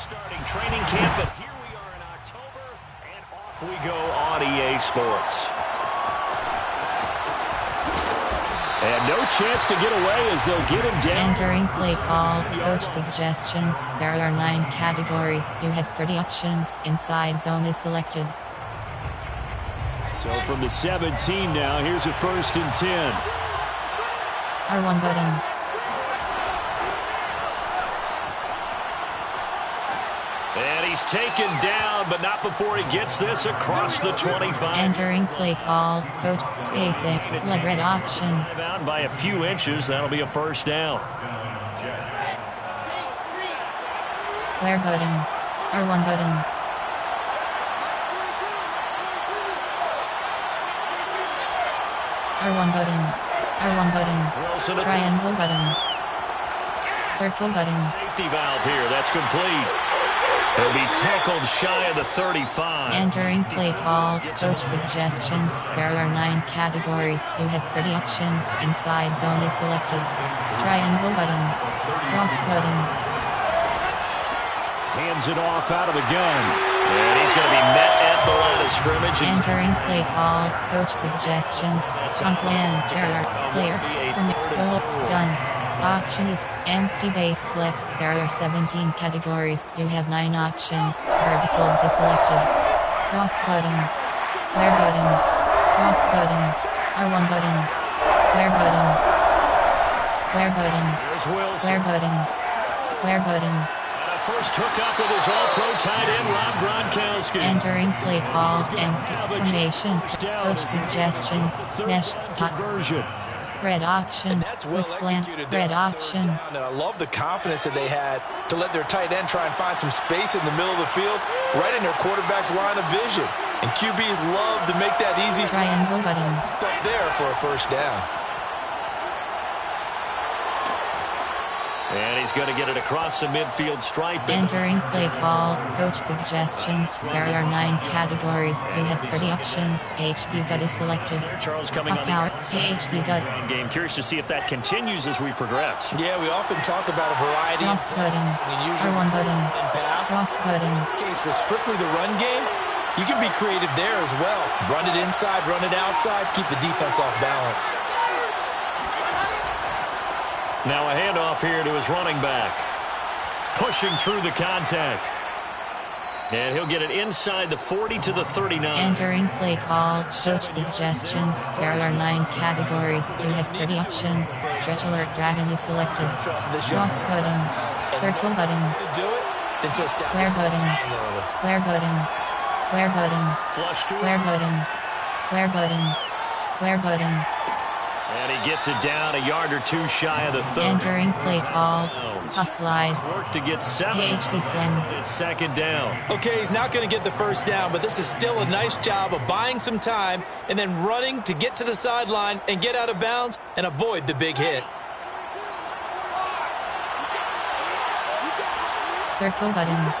Starting training camp, but here we are in October, and off we go on EA Sports. And no chance to get away as they'll get him down. Entering play call, coach suggestions. There are 9 categories. You have 30 options. Inside zone is selected. So from the 17 now, here's a 1st and 10. R1 button. And he's taken down, but not before he gets this across the 25. Entering play call, coach spacing. Leg red option. Out by a few inches, that'll be a 1st down. Square button. R1 button. R1 button. R1 button. Triangle button. Circle button. Safety valve here, that's complete. He'll be tackled shy of the 35. Entering play call, coach suggestions. There are 9 categories. You have 30 options. Inside zone is selected. Triangle button. Cross button. Hands it off out of the gun. And he's going to be met at the line of scrimmage. Entering play call, coach suggestions. On plan, error, clear, permit, goal, gun. Option is empty base flex. There are 17 categories. You have 9 options. Verticals is selected. Cross button. Square button. Cross button. R1 button. Square button. Square button. Square button. Square button. First hookup with his all-pro tight end, Rob Gronkowski. Entering play call, empty formation, coach suggestions, mesh spot, red option, quick slant, red option. And I love the confidence that they had to let their tight end try and find some space in the middle of the field, right in their quarterback's line of vision. And QBs love to make that easy. Triangle button. Up there for a 1st down. And he's going to get it across the midfield stripe. Entering play call, coach suggestions. There are 9 categories. You have 30 options. HB gut is selected. Charles coming on power, HB gut. Game. Curious to see if that continues as we progress. Yeah, we often talk about a variety. Cross button. R1 button. Cross button. In this case, with strictly the run game, you can be creative there as well. Run it inside, run it outside, keep the defense off balance. Now a handoff here to his running back. Pushing through the contact. And he'll get it inside the 40 to the 39. Entering play call, coach suggestions. There are 9 categories. You have 30 options. Stretch alert dragon is selected. Cross button. Circle button. Square button. Square button. Square button. Square button. Square button. Square button. And he gets it down a yard or 2 shy of the 30. Entering play call. Toss slide. Work to get 7. PHP slim. It's 2nd down. Okay, he's not going to get the 1st down, but this is still a nice job of buying some time and then running to get to the sideline and get out of bounds and avoid the big hit. Circle button.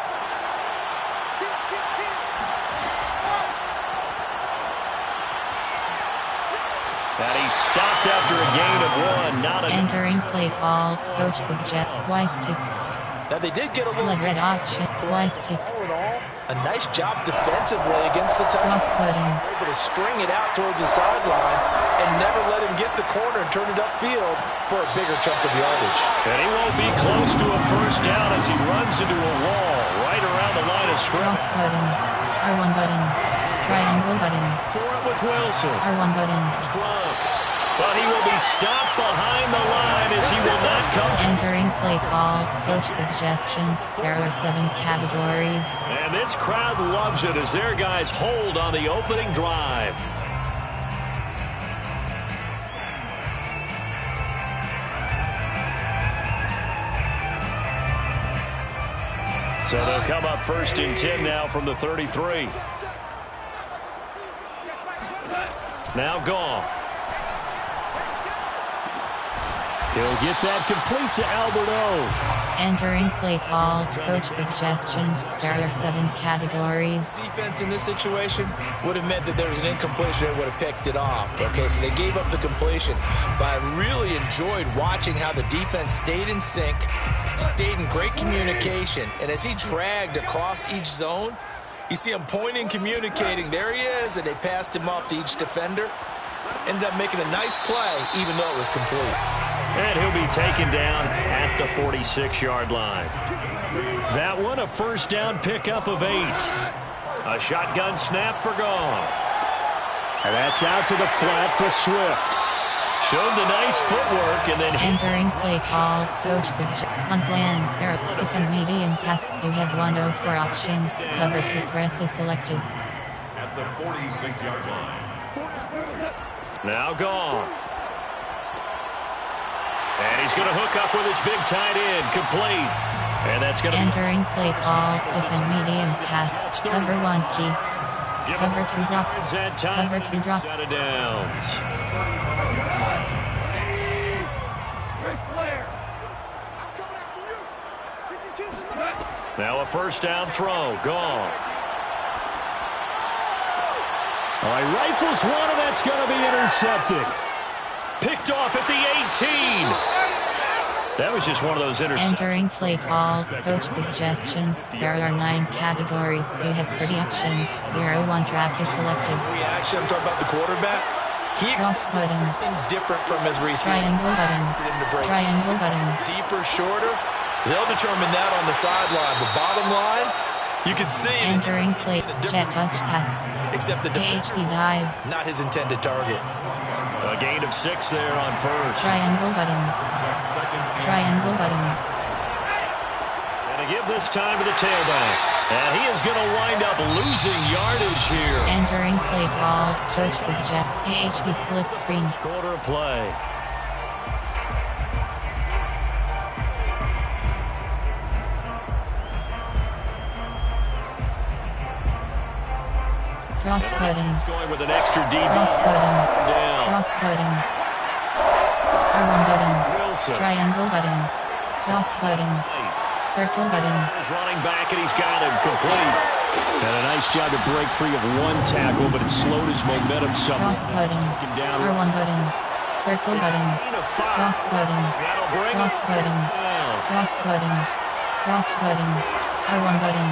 And he's stopped after a gain of 1. Not Entering play call, coach suggest Y stick. Now they did get a little red option, Y stick. All in all, a nice job defensively against the touchdown. Cross button. Able to string it out towards the sideline and never let him get the corner and turn it upfield for a bigger chunk of yardage. And he won't be close to a 1st down as he runs into a wall right around the line of scrimmage. Cross button. R1 button. Triangle button. For it with Wilson. R1 button. Gronk. But he will be stopped behind the line as he will not come. Entering play call, coach suggestions. There are 7 categories. And this crowd loves it as their guys hold on the opening drive. So they'll come up 1st and 10 now from the 33. Now Goff. He'll get that complete to Albert O. Entering play call, coach suggestions, there are 7 categories. Defense in this situation would have meant that there was an incompletion and would have picked it off. Okay, so they gave up the completion. But I really enjoyed watching how the defense stayed in sync, stayed in great communication, and as he dragged across each zone, you see him pointing, communicating. There he is, and they passed him off to each defender. Ended up making a nice play, even though it was complete. And he'll be taken down at the 46-yard line. That one, a first down pickup of 8. A shotgun snap for Goff. And that's out to the flat for Swift. Showed the nice footwork and then... Entering play call, coach on plan, there are defend medium pass. You have 104 options. Cover 2 press is selected. At the 46-yard line. Now Goff. And he's going to hook up with his big tight end, complete. And that's going to be... Entering play call, defend medium pass. Cover 1 key. Cover 2 drop. Cover 2 drop. Out of downs. Now a first down throw. Goff. All right, rifles one, and that's going to be intercepted. Picked off at the 18. That was just one of those interceptions. Entering play call, coach suggestions. There are 9 categories. You have 30 options. 0-1 trap is selected. Reaction, I'm talking about the quarterback. He Cross button. something different from his receiver. Triangle button. Triangle button. Deeper, shorter. They'll determine that on the sideline. The bottom line, you can see. Entering play, jet touch pass. Except the AHP dive. not his intended target. A gain of 6 there on first. Triangle button. Triangle button. And to give this time to the tailback. And he is going to wind up losing yardage here. Entering play call, coach suggest AHP slip screen. Quarter play. Cross button. He's going with an extra deep. Cross button. Down. Cross button. R1 button. Wilson. Triangle button. Cross button. Circle button. He's running back and he's got him complete. And a nice job to break free of one tackle, but it slowed his momentum somewhat. Cross button. R1 button. Circle button. Cross button. Cross button. Cross button. Cross button. R1 button.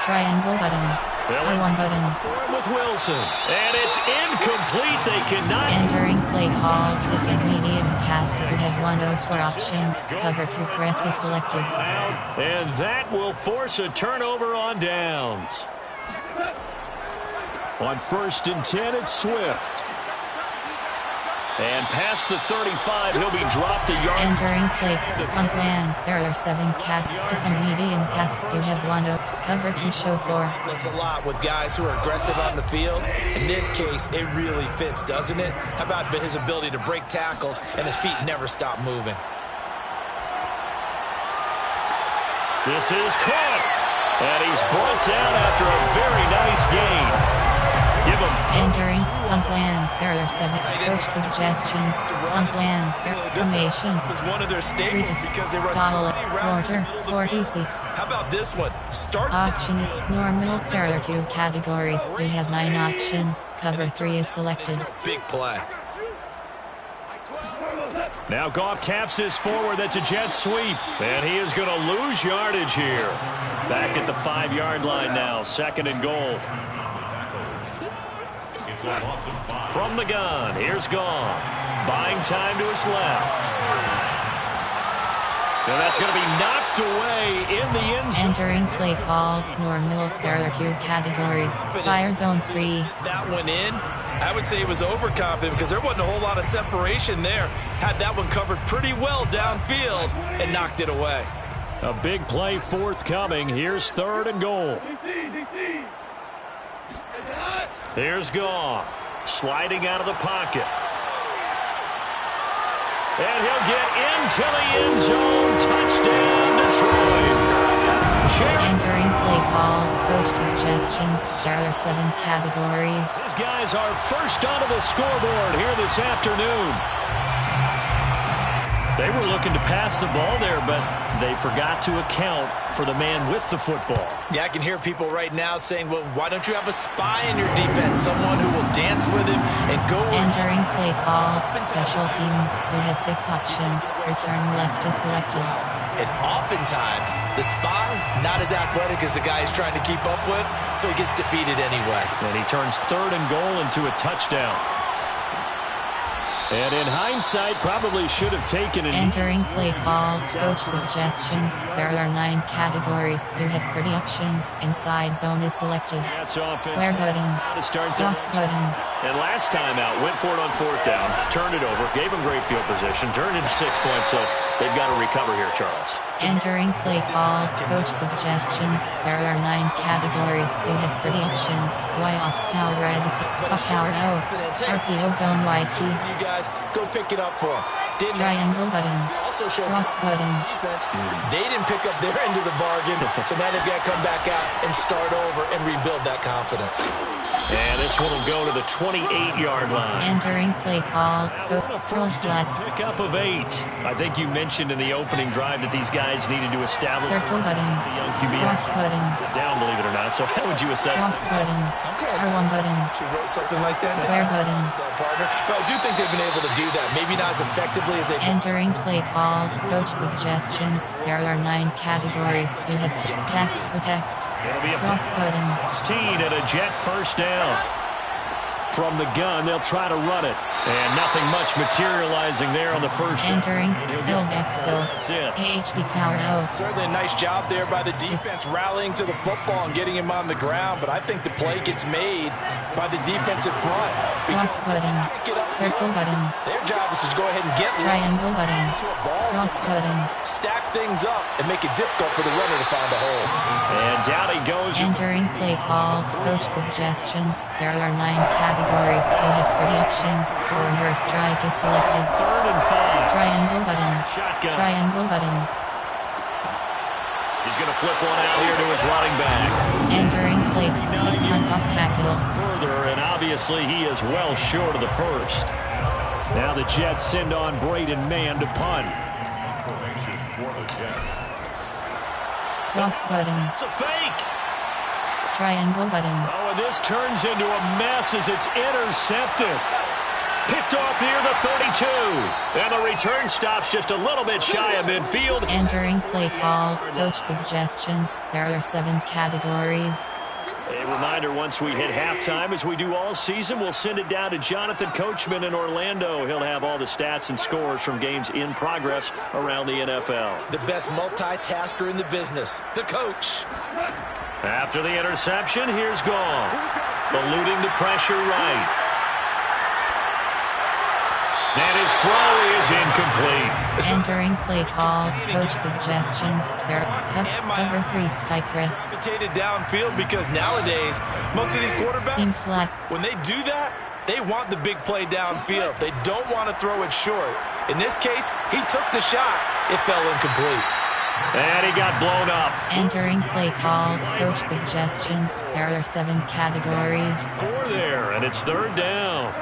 Triangle button. R1 button. With Wilson. And it's incomplete. They cannot. Entering play call. Defend medium pass. You have 104 options. Cover 2 press is selected. And that will force a turnover on downs. On 1st and 10, it's Swift. And past the 35, he'll be dropped a yard. Entering play on plan. There are 7 defend medium pass. You have 1 cover 2 show 4. That's a lot with guys who are aggressive on the field. In this case, it really fits, doesn't it? How about his ability to break tackles and his feet never stop moving? This is caught. And he's brought down after a very nice gain. Give him. Entering on plan. There are 7 coach suggestions. On plan. Formation. Was one of their staples because they run Dollar. 20 rounds. Quarter. 46. How about this one? Starts Option normal. There are 2 categories. You have 9 options. Cover 3 is selected. big play. Now Goff taps this forward. That's a jet sweep. And he is going to lose yardage here. Back at the 5-yard line now. 2nd and goal. From the gun, here's Goff. Buying time to his left. And that's going to be knocked away in the end zone. Entering play call, normal. There are 2 categories. Fire zone 3. That one in, I would say he was overconfident because there wasn't a whole lot of separation there. Had that one covered pretty well downfield and knocked it away. A big play forthcoming. Here's 3rd and goal. Here's Goff, sliding out of the pocket. And he'll get into the end zone. Touchdown, Detroit. Entering play call, coach suggestions. There are 7 categories. These guys are first onto the scoreboard here this afternoon. They were looking to pass the ball there, but they forgot to account for the man with the football. Yeah, I can hear people right now saying, well, why don't you have a spy in your defense? Someone who will dance with him and go. Entering play call, special teams. You have 6 options. Return left is selected. And oftentimes, the spy, not as athletic as the guy he's trying to keep up with, so he gets defeated anyway. And he turns 3rd and goal into a touchdown. And in hindsight, probably should have taken it. Entering play call, coach suggestions. There are 9 categories. You have 30 options. Inside zone is selected. That's offense. Square button. Cross button. And last time out, went for it on 4th down, turned it over, gave him great field position, turned it to 6 points, so they've got to recover here, Charles. Entering play call, coach suggestions. There are 9 categories. You have 30 options. Y off power red, off power O. RPO zone Y key. You guys go pick it up for him. Triangle button. Also show cross button. Defense. They didn't pick up their end of the bargain, so now they've got to come back out and start over and rebuild that confidence. And this one will go to the 28-yard line. Entering play call, go full flats. Pick up of 8. I think you mentioned in the opening drive that these guys needed to establish circle button. The young QB. Cross button. Down, believe it or not. So how would you assess cross this? Button. R1 button. She wrote something like that. Square button. Partner. But I do think they've been able to do that. Maybe not as effectively as they. Entering play call, coach suggestions. There are 9 categories. You have backs protect. It'll be a cross button. 16 and a jet first down. From the gun, they'll try to run it. And nothing much materializing there on the first. Entering, build expo. That's it. AHD power O. Certainly a nice job there by the defense rallying to the football and getting him on the ground, but I think the play gets made by the defensive front. Cross button. Circle button. Their job is to go ahead and get triangle button. Cross button. Stack things up and make it difficult for the runner to find a hole. And down he goes. Entering play call, coach suggestions. There are 9 categories. You have 30 options. Corner strike is selected. 3rd and 5. Triangle button. Shotgun. Triangle button. He's going to flip one out here to his running back. Entering play. Punt off tackle. Further, and obviously he is well short of the first. Now the Jets send on Braden Mann to punt. Cross button. It's a fake. Triangle button. Oh, and this turns into a mess as it's intercepted. Picked off near the 32. And the return stops just a little bit shy of midfield. Entering play call, coach suggestions. There are 7 categories. A reminder, once we hit halftime, as we do all season, we'll send it down to Jonathan Coachman in Orlando. He'll have all the stats and scores from games in progress around the NFL. The best multitasker in the business, the coach. After the interception, here's Goff. Eluding the pressure right. And his throw is incomplete. Entering play call, coach suggestions. There cover 3 strike press. Downfield because nowadays, most of these quarterbacks, seems flat. When they do that, they want the big play downfield. They don't want to throw it short. In this case, he took the shot. It fell incomplete. And he got blown up. Entering play call, coach suggestions. There are 7 categories. 4 there, and it's 3rd down.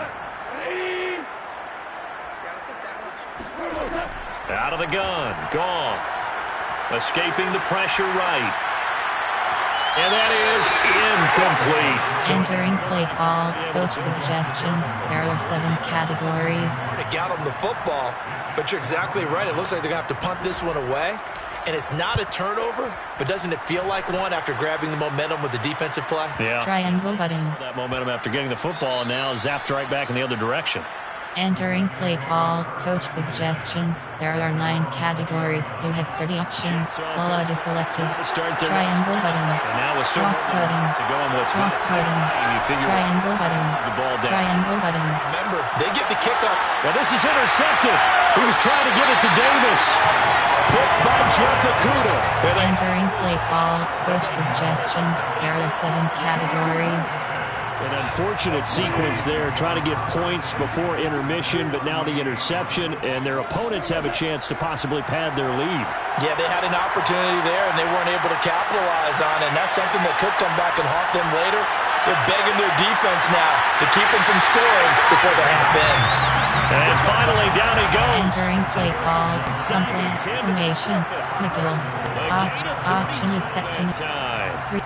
Out of the gun, Goff. Escaping the pressure right. And that is incomplete. Entering play call, coach suggestions. There are 7 categories. To get him the football, but you're exactly right. It looks like they're going to have to punt this one away. And it's not a turnover, but doesn't it feel like one after grabbing the momentum with the defensive play? Yeah. Triangle button. That momentum after getting the football and now zapped right back in the other direction. Entering play call, coach suggestions. There are 9 categories. You have 30 options. Flood is selected. Triangle button. And now it's cross button. Cross button. Triangle button. The ball down. Triangle button. Remember, they get the kickoff. Well, this is intercepted. He was trying to get it to Davis. Picked by Jeff Okudah. Entering play call, coach suggestions. There are 7 categories. An unfortunate sequence there, trying to get points before intermission, but now the interception, and their opponents have a chance to possibly pad their lead. Yeah, they had an opportunity there, and they weren't able to capitalize on it, and that's something that could come back and haunt them later. They're begging their defense now to keep them from scoring before the half ends. And finally, down he goes. Entering play call, something, formation, nickel. Option is set to 3,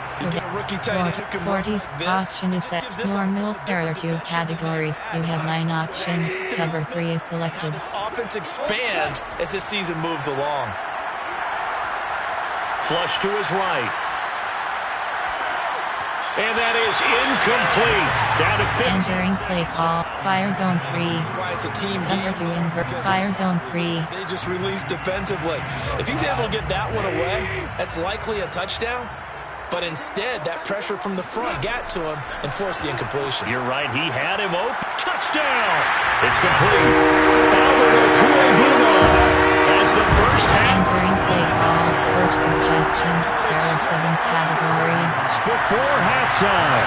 40. Option is set normal. There are 2 categories. You have 9 options. Cover 3 is selected. This offense expands as the season moves along. Flush to his right. And that is incomplete. Down to 50. Entering play call, fire zone 3. Why it's a team Cover 2 invert, fire zone 3. They just released defensively. If he's able to get that one away, that's likely a touchdown. But instead, that pressure from the front got to him and forced the incompletion. You're right. He had him open. Touchdown. It's complete. Albert Okuegbuna has the first half. Entering play call, coach suggestions. There are 7 categories. Before halftime.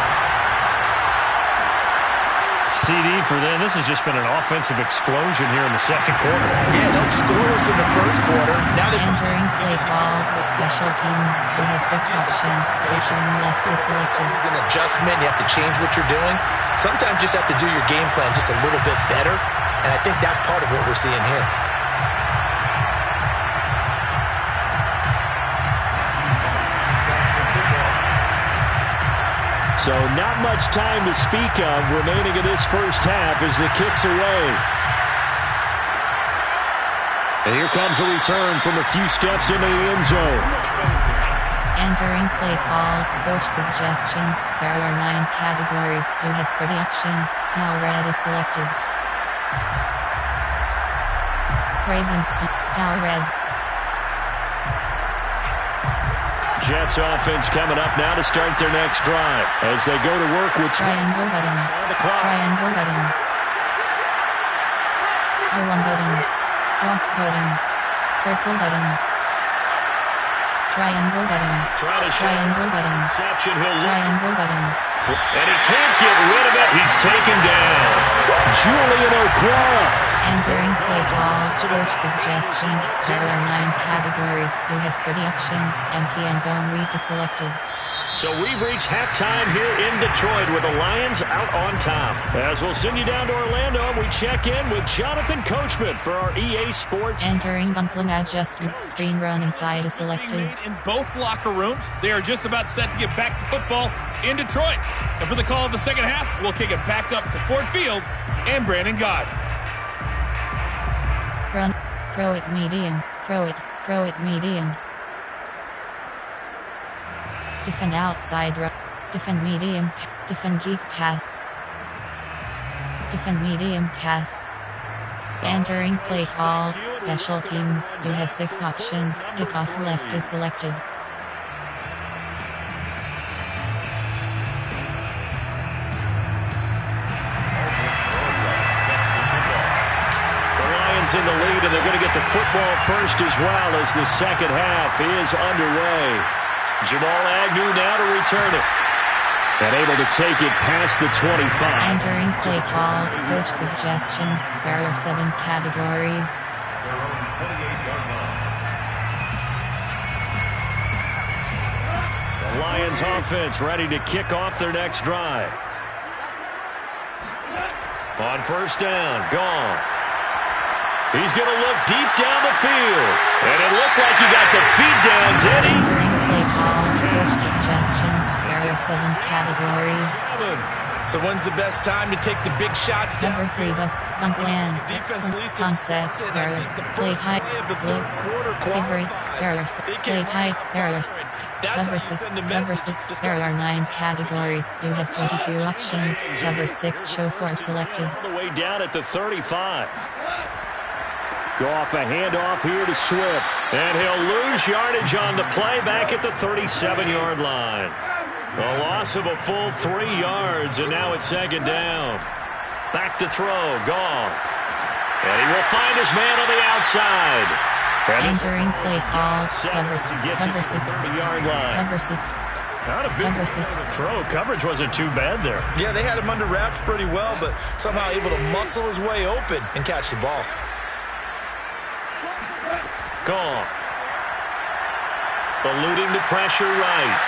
CD for them. This has just been an offensive explosion here in the second quarter. Yeah, they looked scoreless in the first quarter. Now they Entering play call, special teams. You have 6 options. Return left is selected. It's an adjustment. You have to change what you're doing. Sometimes you just have to do your game plan just a little bit better. And I think that's part of what we're seeing here. So not much time to speak of remaining in this first half as the kick's away. And here comes a return from a few steps into the end zone. Entering play call, coach suggestions. There are 9 categories. You have 30 options. Power red is selected. Ravens, power red. Jets offense coming up now to start their next drive as they go to work with Triangle button. Triangle button. R1 button. Cross button. Circle button. Triangle button. Triangle button. Triangle button. And he can't get rid of it. He's taken down. Julian Okwara. Entering play call, coach suggestions. There are 9 categories. You have 30 options. Empty end zone read is selected. So we've reached halftime here in Detroit with the Lions out on top. As we'll send you down to Orlando, and we check in with Jonathan Coachman for our EA Sports. Entering bumping adjustments. Screen run inside is selected. In both locker rooms, they are just about set to get back to football in Detroit. And for the call of the second half, we'll kick it back up to Ford Field and Brandon Gaud. Run. Throw it medium. Throw it medium. Defend outside run. Defend medium. Defend deep pass. Defend medium pass. Entering play call, special teams. You have 6 options. Kickoff left is selected. In the lead, and they're going to get the football first as well as the second half is underway. Jamal Agnew now to return it. And able to take it past the 25. Entering play call, coach suggestions. There are 7 categories. The Lions offense ready to kick off their next drive. On first down, Goff. He's going to look deep down the field. And it looked like he got the feet down, did he? Entering play call, coach suggestions. There are 7 categories. So when's the best time to take the big shots down? Number 3 bus, bump land, Defense least concept, errors, play high, blitz, favorites, errors, play high, errors, cover 6, there are 9 categories. You have 22 options. Cover 6, show 4 selected. All the way down at the 35. Goff a handoff here to Swift. And he'll lose yardage on the play back at the 37-yard line. A loss of a full 3 yards, and now it's second down. Back to throw, Goff. And he will find his man on the outside. Entering play call, cover 6, yard line. cover 6. Not a big Cover 6. throw. Coverage wasn't too bad there. Yeah, they had him under wraps pretty well, but somehow able to muscle his way open and catch the ball. Goff. Eluding the pressure right.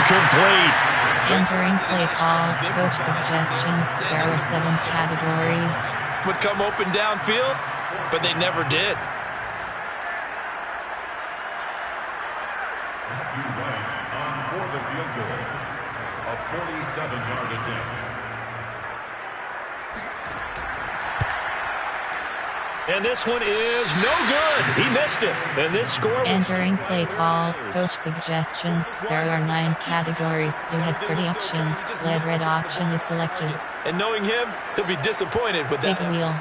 incomplete. Entering play call, coach suggestions. There are 7 categories. Would come open downfield, but they never did. Matthew Wright on for the field goal. A 47-yard attempt. And this one is no good. He missed it. And this score... Entering play call, coach suggestions. There are 9 categories. You have 30 options. Lead red option is selected. And knowing him, he'll be disappointed with Big that. wheel.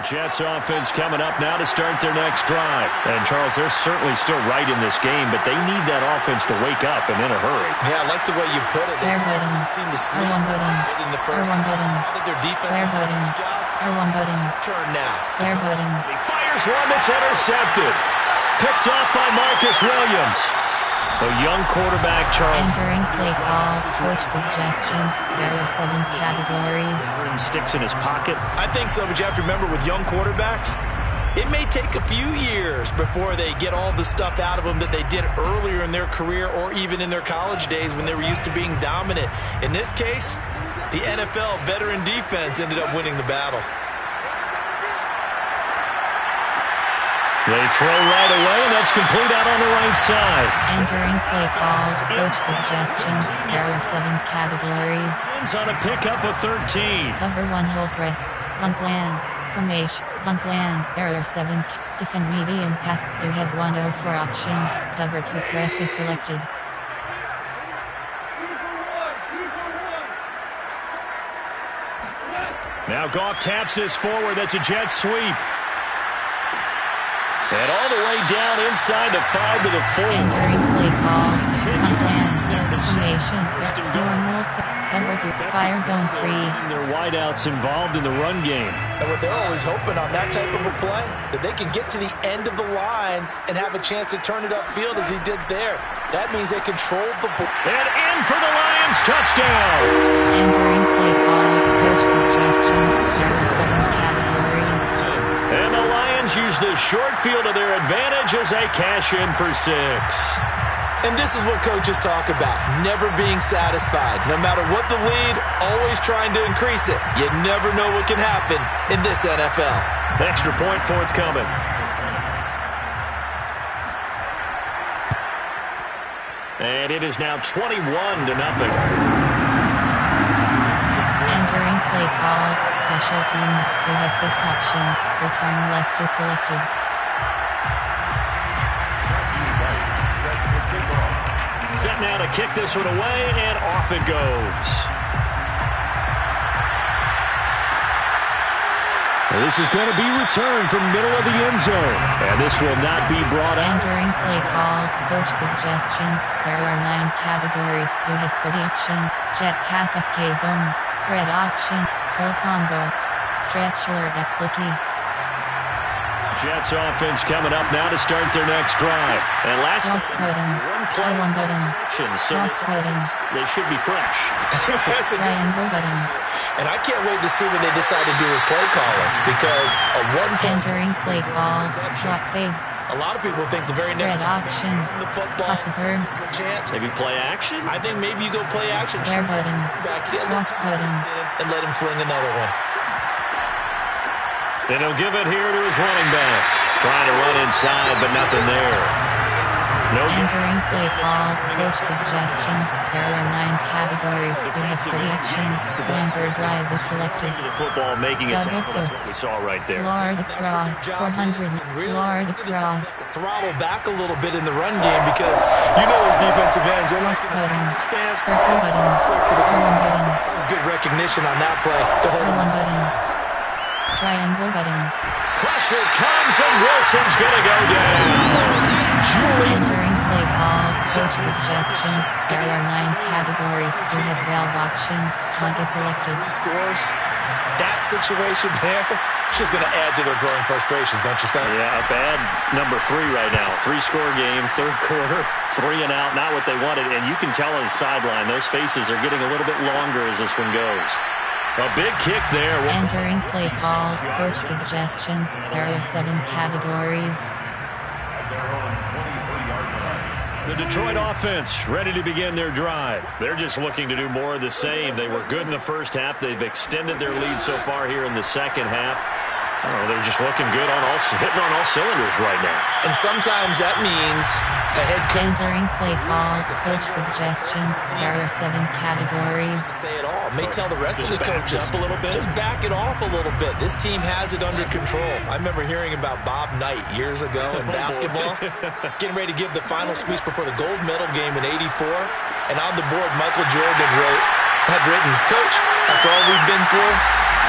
Jets offense coming up now to start their next drive. And, Charles, they're certainly still right in this game, but they need that offense to wake up and in a hurry. Yeah, I like the way you put it. Square button. Seem to sleep R1 button. in the first R1 button. half. Their defense Square is doing a button. good job. R1 button. Turn now. Square button. He fires one that's intercepted. Picked up by Marcus Williams. A young quarterback, Charles. Entering play call, coach suggestions. There are 7 categories. Sticks in his pocket. I think so, but you have to remember with young quarterbacks, it may take a few years before they get all the stuff out of them that they did earlier in their career or even in their college days when they were used to being dominant. In this case, the NFL veteran defense ended up winning the battle. They throw right away, and that's complete out on the right side. Entering play calls, coach suggestions. There are 7 categories. Ends on a pickup of 13. Cover 1 hole press. Punt plan. Formation. Punt plan. There are 7. Defend medium pass. You have 1 of 4 options. Cover 2 press is selected. Now Goff taps this forward. That's a jet sweep. And all the way down inside the 5 to the 4. Entering play call. Punt plan. Formation. Normal. Cover 2. Fire zone 3. Their wideouts involved in the run game. And what they're always hoping on that type of a play, that they can get to the end of the line and have a chance to turn it upfield as he did there. That means they controlled the ball. And in for the Lions, touchdown. Entering play call, coach suggestions. There are 7 categories. And the Lions use the short field to their advantage as they cash in for 6. And this is what coaches talk about, never being satisfied. No matter what the lead, always trying to increase it. You never know what can happen in this NFL. Extra point forthcoming. And it is now 21-0. Entering play call, special teams. You have 6 options. Return left is selected. Set now to kick this one away, and off it goes. This is going to be returned from middle of the end zone. And this will not be brought out. Entering play call, coach suggestions. There are 9 categories. You have 30 option. Jet pass of K-zone. Red option. Curl combo. Stretch alert X-Lucky. Jets offense coming up now to start their next drive. And last Cross button. R1 button. so Cross button. they should be fresh. That's a good. Triangle button. And I can't wait to see what they decide to do with play calling, because a one-point Entering play call, slot fade. a lot of people think the very next Red option. the football Passes herbs. chance. Maybe play action? I think maybe you go play action. Square button. Back in Cross button. and let him fling another one. Then he'll give it here to his running back. Trying to run inside, but nothing there. Nope. Entering play call, coach suggestions. There are 9 categories. You have 30 options. Flanker drive is selected. The football making it. Double That's what post. we saw right there. Florida cross, 400. Florida cross. Throttle back a little bit in the run game, because you know those defensive ends are like Cross button. stance. Circle button. R1 button. That was good recognition on that play. To hold R1 him. button. Triangle button. Pressure comes, and Wilson's going to go down. Julian. Entering play call, coach suggestions. There are 9 categories. You have 12 options. Punt is selected. Scores. That situation there, just going to add to their growing frustrations, don't you think? Yeah, a bad number 3 right now. 3-score game, third quarter, 3 and out, not what they wanted. And you can tell on the sideline, those faces are getting a little bit longer as this one goes. A big kick there. Entering play call, coach suggestions. There are 7 categories. At their own 23-yard line. The Detroit offense ready to begin their drive. They're just looking to do more of the same. They were good in the first half. They've extended their lead so far here in the second half. Oh, they're just looking good hitting on all cylinders right now. And sometimes that means a head coach. Entering play call, coach suggestions. There are 7 categories. Say it all. May tell the rest of the coaches. Up a little bit. Just back it off a little bit. This team has it under control. I remember hearing about Bob Knight years ago in basketball. Getting ready to give the final speech before the gold medal game in '84. And on the board, Michael Jordan had written, "Coach, after all we've been through,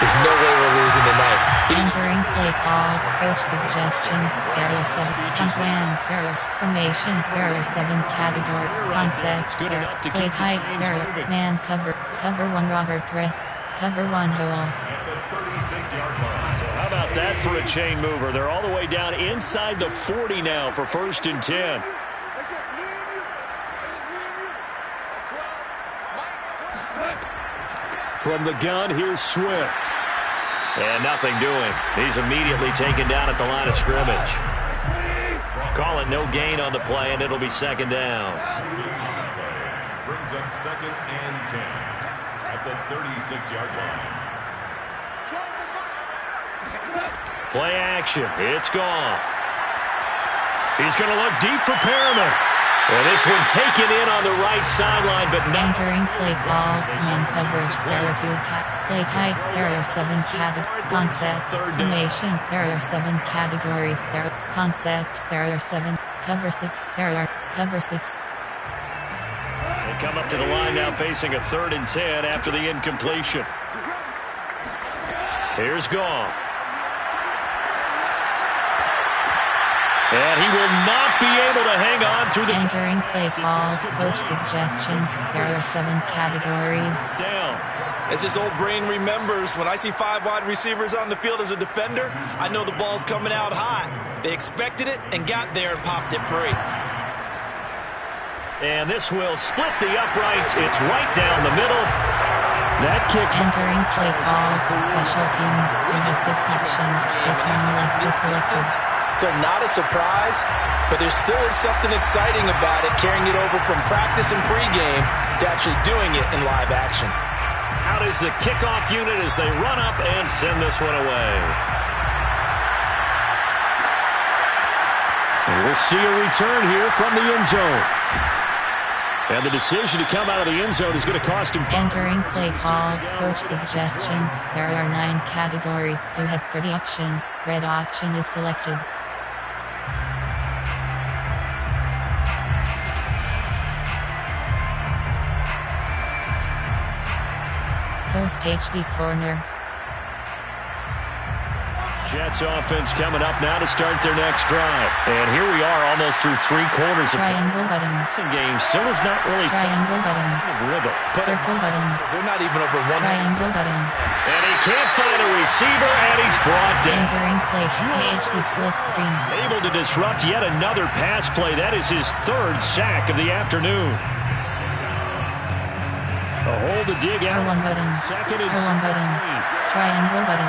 there's no way we're losing tonight." Entering play call, coach suggestions. There are 7. Plan, error, formation. There are 7 category. Concept, error, play type, error, man cover, cover 1 robber press, cover 1 hole. At the 36-yard line. So how about that for a chain mover? They're all the way down inside the 40 now for 1st and 10. From the gun, here's Swift. And nothing doing. He's immediately taken down at the line of scrimmage. Call it no gain on the play, and it'll be 2nd down. Brings up 2nd and 10 at the 36-yard line. Play action. It's gone. He's going to look deep for Perriman. And this one taken in on the right sideline, but not. Entering play call, man coverage. There are 2 play type. There are 7 categories. Concept, formation. There are 7 categories. There are concept. There are 7. Cover 6. There are cover 6. They come up to the line now facing a 3rd and 10 after the incompletion. Here's Goff. And he will not be able to hang on through the... Entering play call, coach suggestions. There are 7 categories. Down. As this old brain remembers, when I see 5 wide receivers on the field as a defender, I know the ball's coming out hot. They expected it and got there and popped it free. And this will split the uprights. It's right down the middle. That kick... Entering play call, special teams. You have 6 options. Return left is selected. So not a surprise, but there still is something exciting about it, carrying it over from practice and pregame to actually doing it in live action. Out is the kickoff unit as they run up and send this one away. And we'll see a return here from the end zone. And the decision to come out of the end zone is going to cost him... Entering play call, coach suggestions. There are 9 categories. You have 30 options. Red option is selected. Post HD corner. Jets offense coming up now to start their next drive. And here we are almost through 3 quarters of Triangle button. the game. Still is not really Triangle button. rhythm. Circle button. They're not even over 100. Triangle button. And he can't find a receiver, and he's brought down. Entering play HD slip screen. Able to disrupt yet another pass play. That is his 3rd sack of the afternoon. A hole to dig out. R1 button. Second and R1 button. Triangle button.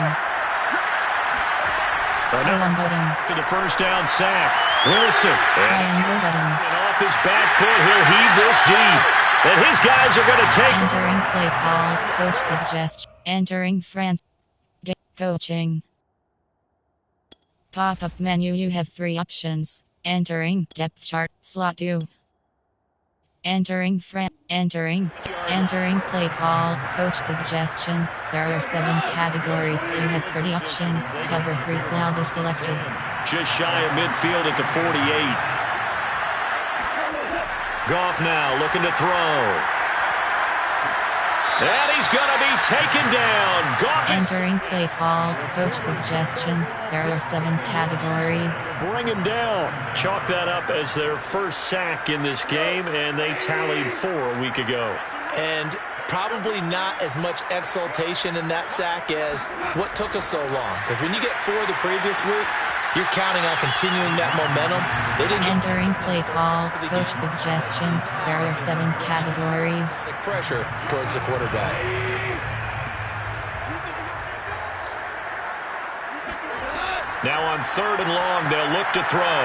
R1 button. To the 1st down sack. Wilson. Triangle button. And off his back foot, he'll heave this deep. And his guys are going to take... Entering play call, coach suggestion. Entering friend. Coaching. Pop-up menu. You have 3 options. Entering depth chart. Slot 2. Entering friend. Entering play call, coach suggestions. There are 7 categories. You have 30 options. Cover 3 cloud is selected. Just shy of midfield at the 48. Goff now looking to throw. And he's going to be taken down. Goff Entering play call, coach suggestions. There are 7 categories. bring him down. Chalk that up as their 1st sack in this game, and they tallied 4 a week ago. And probably not as much exultation in that sack as what took us so long. Because when you get 4 the previous week, you're counting on continuing that momentum. They didn't get Entering play call, coach suggestions. There are 7 categories. pressure towards the quarterback. Now on 3rd and long, they'll look to throw.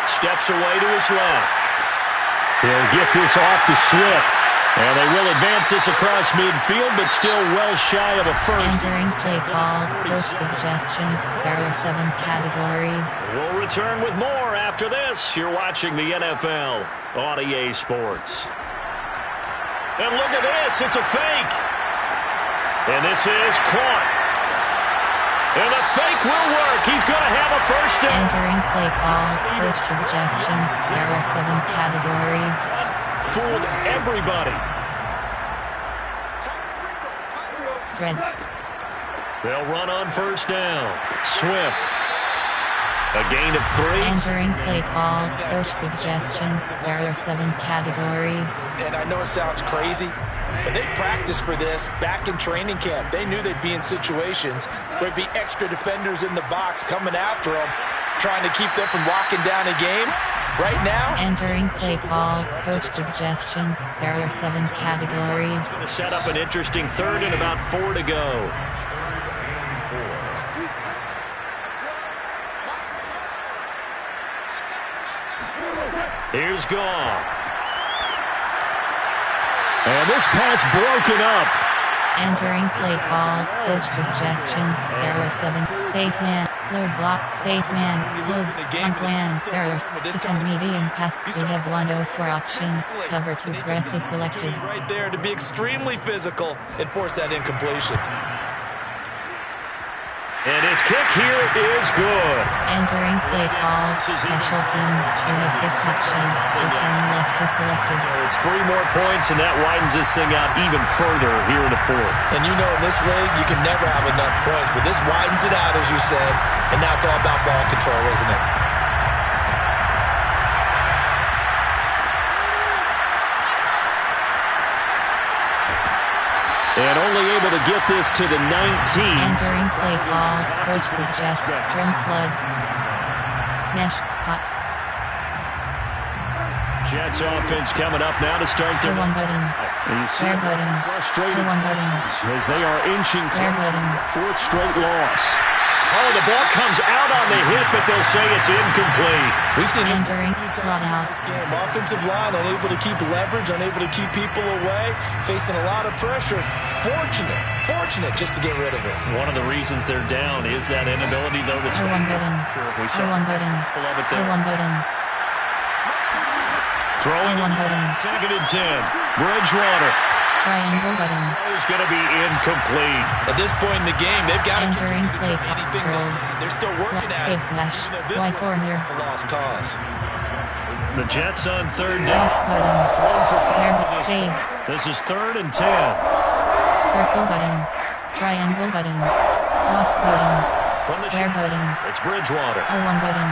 Steps away to his left. He'll get this off to Swift. And they will advance this across midfield, but still well shy of a first. Entering play call, coach suggestions. There are 7 categories. We'll return with more after this. You're watching the NFL on EA Sports. And look at this. It's a fake. And this is caught. And the fake will work. He's going to have a first down. Entering play call, coach suggestions. There are 7 categories. Fooled everybody. Spread. They'll run on first down. Swift. A gain of 3. Entering play call, coach suggestions. There are 7 categories. And I know it sounds crazy, but they practiced for this back in training camp. They knew they'd be in situations where there'd be extra defenders in the box coming after them, trying to keep them from locking down a game. Right now, entering play call, coach suggestions. There are 7 categories. Set up an interesting third and about 4 to go. Here's Goff. And this pass broken up. Entering play call, coach suggestions. There are 7. Safe man, load block, safe man, load, unplanned. There are defend medium pass. We have 104 options. Cover 2 press is selected. Right there to be extremely physical and force that incompletion. And his kick here is good. Entering play call, special teams. We have 6 options. Return left is selected. So it's 3 more points, and that widens this thing out even further here in the 4th. And you know in this league, you can never have enough points, but this widens it out, as you said, and now it's all about ball control, isn't it? And only able to get this to the 19. Entering play call, coach suggests string flood. Mesh spot. Jets offense coming up now to start their 1 button. Square button. Frustrated 1 button. as they are inching Square button. 4th straight loss. Oh, the ball comes out on the hit, but they'll say it's incomplete. We've seen this Entering slot outs. game. Offensive line unable to keep leverage, unable to keep people away, facing a lot of pressure. Fortunate just to get rid of it. One of the reasons they're down is that inability, though, to R1 button. Sure, we saw R1 button. love it there. R1 button. Throwing R1 button. 2nd and 10. Bridgewater. Triangle button. Is going to be incomplete. At this point in the game, they've got to Entering play anything controls. they're still working at it. Slash. This Y corner. a lost cause. The Jets on 3rd down. Cross button. Square button. Save. This is 3rd and 10. Circle button. Triangle button. Cross button. Square button. It's Bridgewater. R1 button.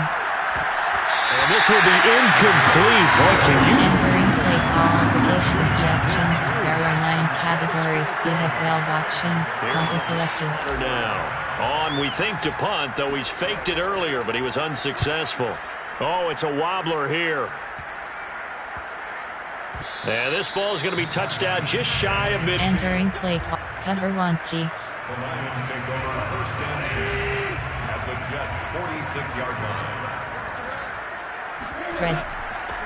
And this will be incomplete. Boy, can you... Entering play call, coach suggestions. There are 9 categories. We have 12 options. Punt is selected. Now, on we think to punt, though he's faked it earlier, but he was unsuccessful. Oh, it's a wobbler here. And this ball is going to be touched out just shy of midfield. Entering play call, cover 1 Chief. The Lions take over first and 10 at the Jets' 46-yard line. Spread.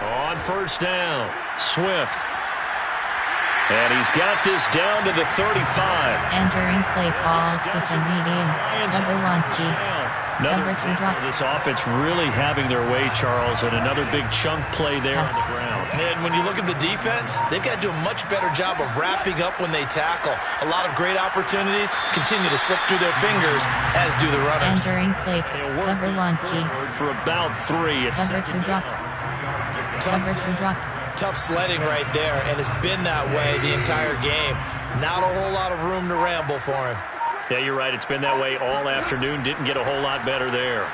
On first down, Swift. And he's got this down to the 35. Entering play call, defend medium. Cover 1 Chief. Cover 2 drop. This offense really having their way, Charles, and another big chunk play there on the ground. And when you look at the defense, they've got to do a much better job of wrapping up when they tackle. A lot of great opportunities continue to slip through their fingers, as do the runners. Entering play cover 1 Chief. For about 3. It's Cover 2 drop. Cover 2 drop. Tough sledding right there, and it's been that way the entire game. Not a whole lot of room to ramble for him. Yeah, you're right. It's been that way all afternoon. Didn't get a whole lot better there.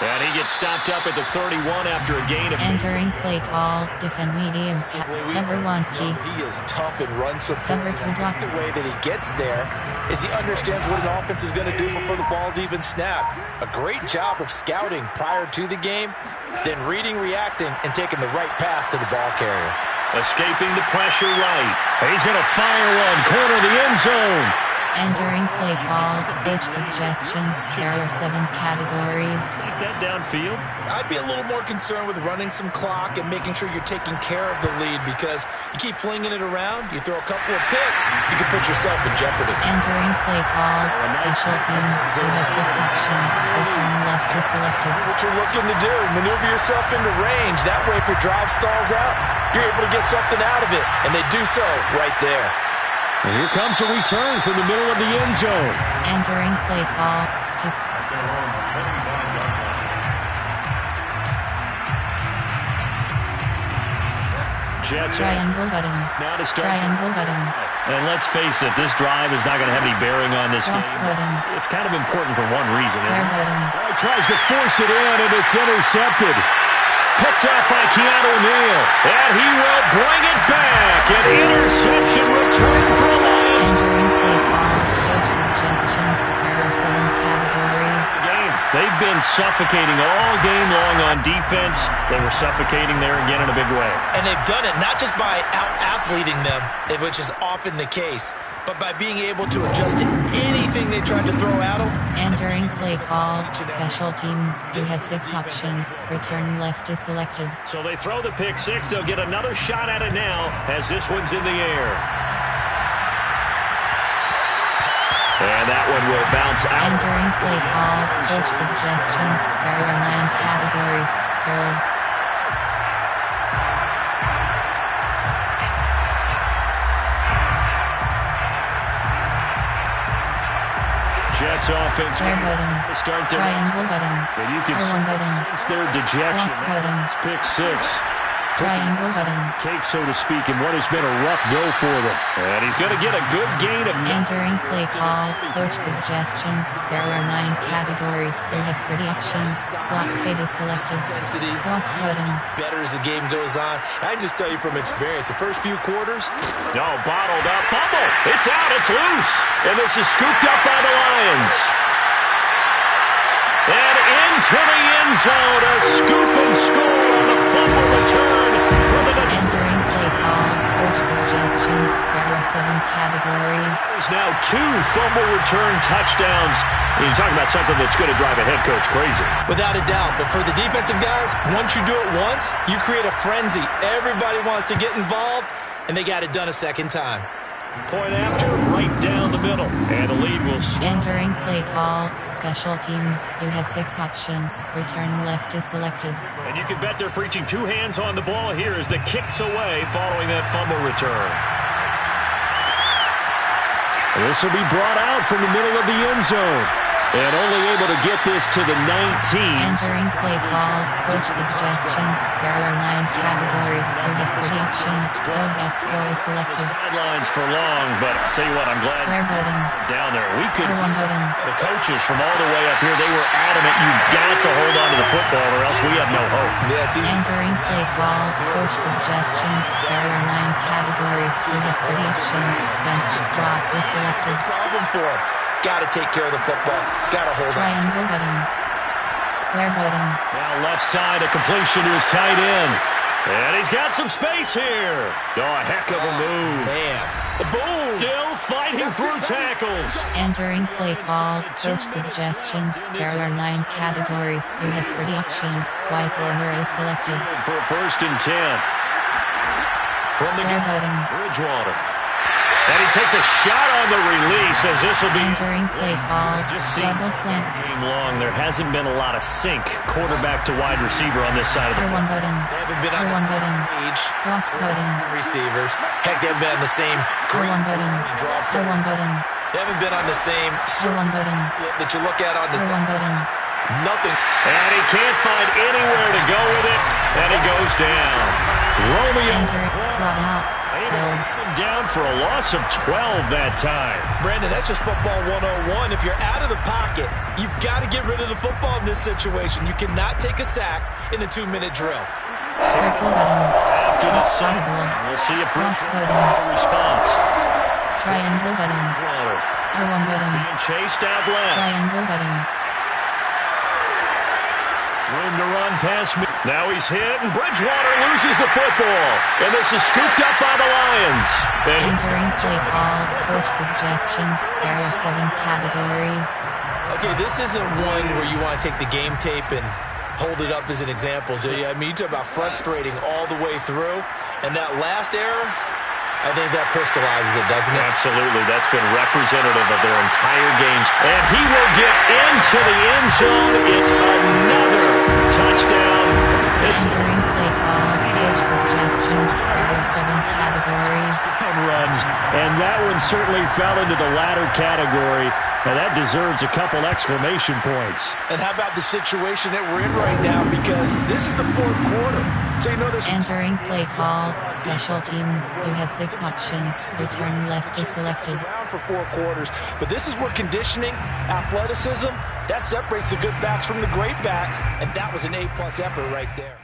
And he gets stopped up at the 31 after a gain of... Entering play call, defend medium. Cover 1 Chief. He is tough and run support. Cover 2 drop. The way that he gets there is he understands what an offense is going to do before the ball's even snapped. A great job of scouting prior to the game, then reading, reacting, and taking the right path to the ball carrier. Escaping the pressure right. He's going to fire one, corner of the end zone. Entering play call, coach suggestions, there are 7 categories. Take that downfield. I'd be a little more concerned with running some clock and making sure you're taking care of the lead, because you keep flinging it around, you throw a couple of picks, you can put yourself in jeopardy. Entering play call, special teams, you have 6 options, return left is selected. What you're looking to do, maneuver yourself into range. That way, if your drive stalls out, you're able to get something out of it, and they do so right there. And here comes a return from the middle of the end zone. Entering play call, stick. Jets Triangle button. now to start. Triangle button. And let's face it, this drive is not going to have any bearing on this Cross game. button. It's kind of important for one reason, isn't Square it? button. Oh, he tries to force it in, and it's intercepted. Picked up by Keanu Neal. And he will bring it back. An interception return for the Lions. Entering play call, coach suggestions, there are 7 categories. They've been suffocating all game long on defense. They were suffocating there again in a big way. And they've done it not just by out-athleting them, which is often the case, but by being able to adjust to anything they tried to throw at them. Entering play call, special teams, you have 6 options, return left is selected. So they throw the pick 6. They'll get another shot at it now as this one's in the air. And that one will bounce out. Entering play call, coach suggestions, there are 9 categories, curls. Jets offense. Square button. Start their Triangle button. And you can R1 button. sense their dejection. Cross button. It's pick 6. Triangle button. Cake, so to speak, in what has been a rough go for them. And he's going to get a good gain of... Entering play call, coach suggestions, there are 9 categories, you have 30 options, slot fade is selected. Intensity Cross button. better as the game goes on. I can just tell you from experience, the first few quarters, No, bottled up. Fumble. It's out. It's loose. And this is scooped up by the Lions. And into the end zone. A scoop and score on the fumble return for the Detroit. Entering play call, coach suggestions, there are 7 categories. There's now 2 fumble return touchdowns. And you're talking about something that's going to drive a head coach crazy. without a doubt. But for the defensive guys, once you do it once, you create a frenzy. Everybody wants to get involved, and they got it done a second time. Point after, right down the middle. And the lead will swing. Entering play call, special teams, you have 6 options, return left is selected. And you can bet they're preaching 2 hands on the ball here as the kick's away following that fumble return. And this will be brought out from the middle of the end zone. And only able to get this to the 19. Entering play call, coach suggestions, there are 9 categories, you have 30 options, goes XO is selected. Sidelines for long, but I'll tell you what, I'm glad Square button. down there. We could, R1 button. the coaches from all the way up here, they were adamant you've got to hold on to the football or else we have no hope. Yeah, it's easy. Entering play call, coach suggestions, there are 9 categories, you have 30 options, bench drop is selected. Problem for him. Got to take care of the football. Got to hold on. Triangle button. Square button. Now left side, a completion to his tight end. And he's got some space here. Oh, a heck of a move. Man, the boom. Still fighting through tackles. Entering play call, coach suggestions, there are 9 categories, you have 30 options, Y corner is selected. For a 1st and 10. From the Square button. Bridgewater. And he takes a shot on the release as this will be... Entering play call, Just seems double slants. game long. There hasn't been a lot of sync quarterback to wide receiver on this side of the R1 button. They haven't been on the R1 same button. page. Cross button. Receivers. Heck, they haven't been on the same R1 button. draw R1 plays. button. They haven't been on the same R1 button. that you look at on the R1 button. nothing. And he can't find anywhere to go with it. And he goes down. Romeo Enter, slot out. Hills. down for a loss of 12 that time. Brandon, that's just football 101. If you're out of the pocket, you've got to get rid of the football in this situation. You cannot take a sack in a 2-minute drill. Circle button. After the sack, Audible. we'll see if Cross Bridgewater button. has a response. Triangle button. Bridgewater R1 button. being chased out left. Triangle button. Room to run past me. Now he's hit, and Bridgewater loses the football. And this is scooped up by the Lions. Entering play call, coach suggestions. There are 7 categories. Okay, this isn't one where you want to take the game tape and hold it up as an example, do you? I mean, you talk about frustrating all the way through. And that last error, I think that crystallizes it, doesn't it? Absolutely. That's been representative of their entire games. And he will get into the end zone. It's another touchdown. Entering play call, coach suggestions. There are 7 categories. Runs, and that one certainly fell into the latter category. And that deserves a couple exclamation points. And how about the situation that we're in right now? Because this is the 4th quarter. So you know there's... Entering play call, special teams. You have 6 options. Return left is selected. Around for 4 quarters. But this is where conditioning, athleticism, that separates the good backs from the great backs. And that was an A+ effort right there.